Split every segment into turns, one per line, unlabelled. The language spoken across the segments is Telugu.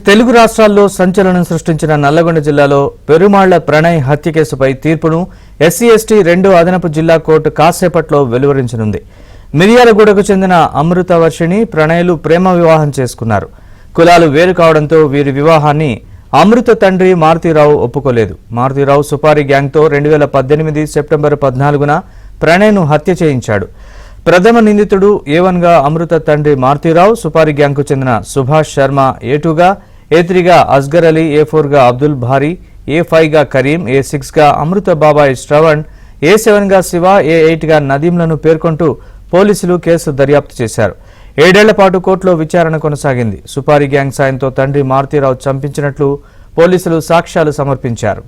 తెలుగు రాష్ట్రాల్లో సంచలనం సృష్టించిన నల్లగొండ జిల్లాలో పెరుమాళ్ల ప్రణయ్ హత్య కేసుపై తీర్పును ఎస్సీ ఎస్టీ 2వ అదనపు జిల్లా కోర్టు కాసేపట్లో వెలువరించనుంది. మిర్యాలగూడకు చెందిన అమృతవర్షిణి ప్రణయ్లు ప్రేమ వివాహం చేసుకున్నారు. కులాలు వేరు కావడంతో వీరి వివాహాన్ని అమృత తండ్రి మారుతీరావు ఒప్పుకోలేదు. మారుతీరావు సుపారీ గ్యాంగ్తో 2018 సెప్టెంబర్ 14న ప్రణయ్ను హత్య చేయించాడు. ప్రథమ నిందితుడు A1గా అమృత తండ్రి మారుతీరావు, సుపారీ గ్యాంగ్కు చెందిన సుభాష్ శర్మ A2గా, A3గా అస్గర్ అలీ, A4గా అబ్దుల్ భారీ, A5గా కరీం, A6గా అమృత బాబాయ్ శ్రవణ్, A7గా శివ, A8గా నదీంలను పేర్కొంటూ పోలీసులు కేసు దర్యాప్తు చేశారు. 7 ఏళ్ల పాటు కోర్టులో విచారణ కొనసాగింది. సుపారీ గ్యాంగ్ సాయంతో తండ్రి మారుతీరావు చంపించినట్లు పోలీసులు సాక్ష్యాలు సమర్పించారు.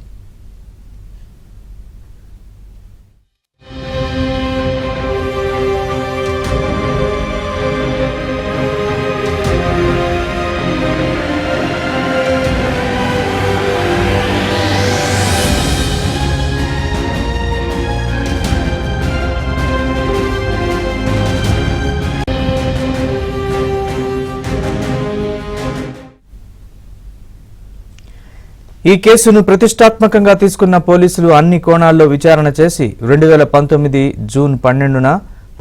ఈ కేసును ప్రతిష్టాత్మకంగా తీసుకున్న పోలీసులు అన్ని కోణాల్లో విచారణ చేసి 2019 జూన్ 12న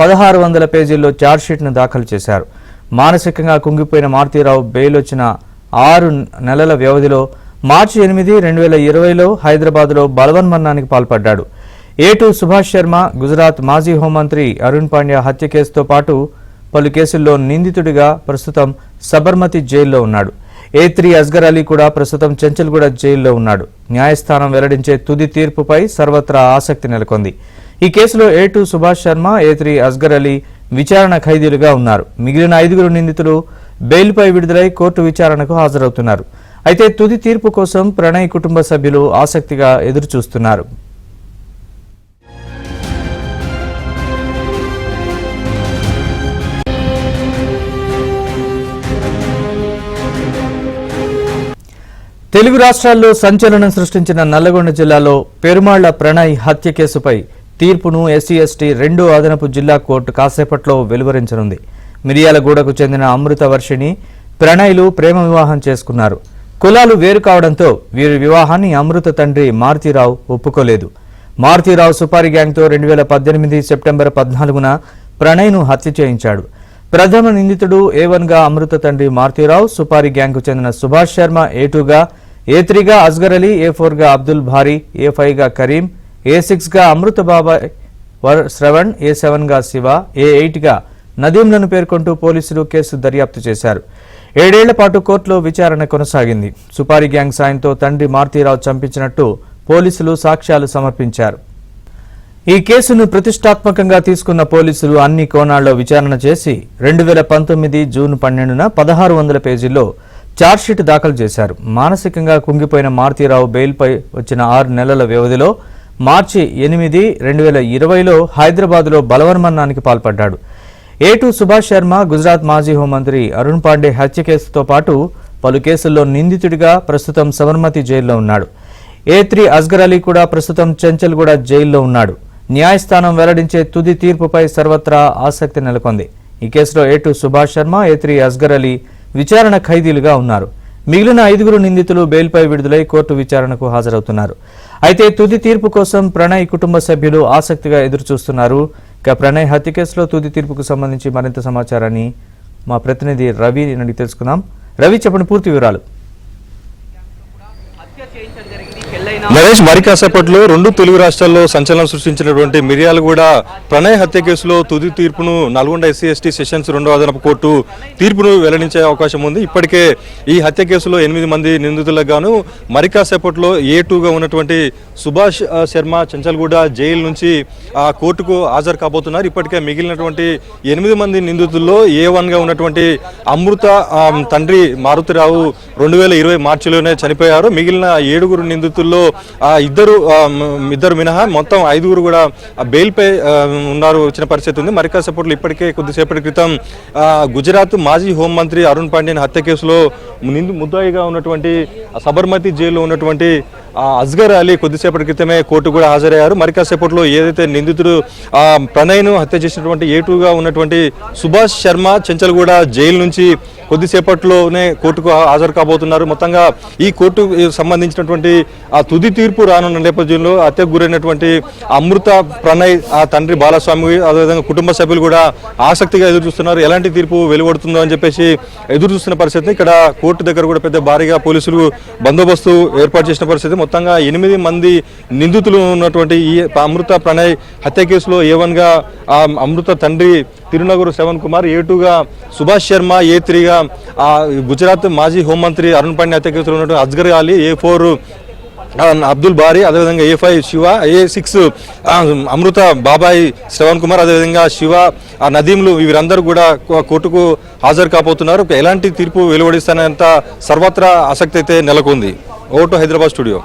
1600 పేజీల్లో ఛార్జ్షీట్ను దాఖలు చేశారు. మానసికంగా కుంగిపోయిన మారుతీరావు బెయిల్ వచ్చిన 6 నెలల వ్యవధిలో మార్చి 8, 2020లో హైదరాబాద్లో బలవన్మరణానికి పాల్పడ్డాడు. A2 సుభాష్ శర్మ గుజరాత్ మాజీ హోంమంత్రి అరుణ్ పాండ్యా హత్య కేసుతో పాటు పలు కేసుల్లో నిందితుడిగా ప్రస్తుతం సబర్మతి జైల్లో ఉన్నాడు. A3 అస్గర్ అలీ కూడా ప్రస్తుతం చెంచల్గూడ జైల్లో ఉన్నాడు. న్యాయస్థానం వెల్లడించే తుది తీర్పుపై సర్వత్రా ఆసక్తి నెలకొంది. ఈ కేసులో A2 సుభాష్ శర్మ, A3 అస్గర్ అలీ విచారణ ఖైదీలుగా ఉన్నారు. మిగిలిన 5 నిందితులు బెయిల్పై విడుదలై కోర్టు విచారణకు హాజరవుతున్నారు. అయితే తుది తీర్పు కోసం ప్రణయ్ కుటుంబ సభ్యులు ఆసక్తిగా ఎదురుచూస్తున్నారు. తెలుగు రాష్ట్రాల్లో సంచలనం సృష్టించిన నల్లగొండ జిల్లాలో పెరుమాళ్ల ప్రణయ్ హత్య కేసుపై తీర్పును ఎస్సీ ఎస్టీ 2వ అదనపు జిల్లా కోర్టు కాసేపట్లో వెలువరించనుంది. మిర్యాలగూడకు చెందిన అమృతవర్షిణి ప్రణయ్లు ప్రేమ వివాహం చేసుకున్నారు. కులాలు వేరు కావడంతో వీరి వివాహాన్ని అమృత తండ్రి మారుతీరావు ఒప్పుకోలేదు. మారుతీరావు సుపారీ గ్యాంగ్తో 2018 సెప్టెంబర్ 14న ప్రణయ్ను హత్య చేయించాడు. ప్రథమ నిందితుడు A1గా అమృత తండ్రి మారుతీరావు, సుపారీ గ్యాంగ్కు చెందిన సుభాష్ శర్మ A2గా, A3గా అస్గర్ అలీ, A4గా అబ్దుల్ భారీ, A5గా కరీం, A6గా అమృత బాబాయ్ శ్రవణ్, A7గా శివ, A8గా నదీంలను పేర్కొంటూ పోలీసులు కేసు దర్యాప్తు చేశారు. 7 ఏళ్ల పాటు కోర్టులో విచారణ కొనసాగింది. సుపారీ గ్యాంగ్ సాయంతో తండ్రి మారుతీరావు చంపించినట్టు పోలీసులు సాక్ష్యాలు సమర్పించారు. ఈ కేసును ప్రతిష్టాత్మకంగా తీసుకున్న పోలీసులు అన్ని కోణాల్లో విచారణ చేసి 2019 జూన్ 12న 1600 పేజీల్లో ఛార్జ్షీట్ దాఖలు చేశారు. మానసికంగా కుంగిపోయిన మారుతీరావు బెయిల్పై వచ్చిన 6 నెలల వ్యవధిలో మార్చి 8, 2020లో హైదరాబాద్లో బలవన్మరణానికి పాల్పడ్డాడు. A2 సుభాష్ శర్మ గుజరాత్ మాజీ హోంమంత్రి అరుణ్ పాండే హత్య కేసుతో పాటు పలు కేసుల్లో నిందితుడిగా ప్రస్తుతం సబర్మతి జైల్లో ఉన్నాడు. A3 అస్గర్ అలీ కూడా ప్రస్తుతం చెంచల్గూడ జైల్లో ఉన్నాడు. న్యాయస్థానం వెల్లడించే తుది తీర్పుపై సర్వత్రా ఆసక్తి నెలకొంది. ఈ కేసులో A2 సుభాష్ శర్మ, A3 అస్గర్ అలీ విచారణ ఖైదీలుగా ఉన్నారు. మిగిలిన 5 నిందితులు బెయిల్పై విడుదలై కోర్టు విచారణకు హాజరవుతున్నారు. అయితే తుది తీర్పు కోసం ప్రణయ్ కుటుంబ సభ్యులు ఆసక్తిగా ఎదురుచూస్తున్నారు. ఇక ప్రణయ్ హత్య కేసులో తుది తీర్పుకు సంబంధించి మరింత సమాచారాన్ని మా ప్రతినిధి రవి అడిగి తెలుసుకుందాం. రవి, చెప్పండి పూర్తి వివరాలు.
నరేష్, మరి కాసేపట్లో 2 తెలుగు రాష్ట్రాల్లో సంచలనం సృష్టించినటువంటి మిర్యాలగూడ ప్రణయ్ హత్య కేసులో తుది తీర్పును నల్గొండ ఎస్సీ ఎస్టీ సెషన్స్ 2వ అదనపు కోర్టు తీర్పును వెల్లడించే అవకాశం ఉంది. ఇప్పటికే ఈ హత్య కేసులో 8 మంది నిందితులకు గాను మరి కాసేపట్లో A2గా ఉన్నటువంటి సుభాష్ శర్మ చెంచల్గూడ జైలు నుంచి కోర్టుకు హాజరు కాబోతున్నారు. ఇప్పటికే మిగిలినటువంటి 8 మంది నిందితుల్లో A1గా ఉన్నటువంటి అమృత తండ్రి మారుతీరావు 2020 మార్చిలోనే చనిపోయారు. మిగిలిన 7 నిందితుల్లో ఇద్దరు మినహా మొత్తం 5 కూడా బెయిల్పై ఉన్నారు వచ్చిన పరిస్థితి ఉంది. మరి కాసేపట్లో ఇప్పటికే కొద్దిసేపటి క్రితం గుజరాత్ మాజీ హోంమంత్రి అరుణ్ పాండ్యన్ హత్య కేసులో ముద్దాయిగా ఉన్నటువంటి సబర్మతి జైల్లో ఉన్నటువంటి అస్గర్ అలీ కొద్దిసేపటి క్రితమే కోర్టు కూడా హాజరయ్యారు. మరి కాసేపట్లో ఏదైతే నిందితుడు ప్రణయ్ను హత్య చేసినటువంటి A2గా ఉన్నటువంటి సుభాష్ శర్మ చెంచల్గూడ జైలు నుంచి కొద్దిసేపట్లోనే కోర్టుకు హాజరు కాబోతున్నారు. మొత్తంగా ఈ కోర్టు సంబంధించినటువంటి ఆ తుది తీర్పు రానున్న నేపథ్యంలో హత్యకు గురైనటువంటి అమృత ప్రణయ్ ఆ తండ్రి బాలస్వామి అదేవిధంగా కుటుంబ సభ్యులు కూడా ఆసక్తిగా ఎదురు చూస్తున్నారు. ఎలాంటి తీర్పు వెలువడుతుందో అని చెప్పేసి ఎదురు చూస్తున్న పరిస్థితి. ఇక్కడ కోర్టు దగ్గర కూడా పెద్ద భారీగా పోలీసులు బందోబస్తు ఏర్పాటు చేసిన పరిస్థితి. మొత్తంగా 8 మంది నిందితులు ఉన్నటువంటి ఈ అమృత ప్రణయ్ హత్య కేసులో A1గా అమృత తండ్రి తిరునగూరు శ్రవణ్ కుమార్, A2గా సుభాష్ శర్మ, A3గా గుజరాత్ మాజీ హోంమంత్రి అరుణ్ పాండే హత్య కేసులో ఉన్నటువంటి అజ్గర్ అలీ, A4 అబ్దుల్ బారీ, అదేవిధంగా A5 శివ, A6 అమృత బాబాయ్ శ్రవణ్ కుమార్, అదేవిధంగా శివ నదీంలు వీరందరూ కూడా కోర్టుకు హాజరు కాబోతున్నారు. ఎలాంటి తీర్పు వెలువడిస్తానంత సర్వత్రా ఆసక్తి అయితే నెలకొంది. Vote Hyderabad studio.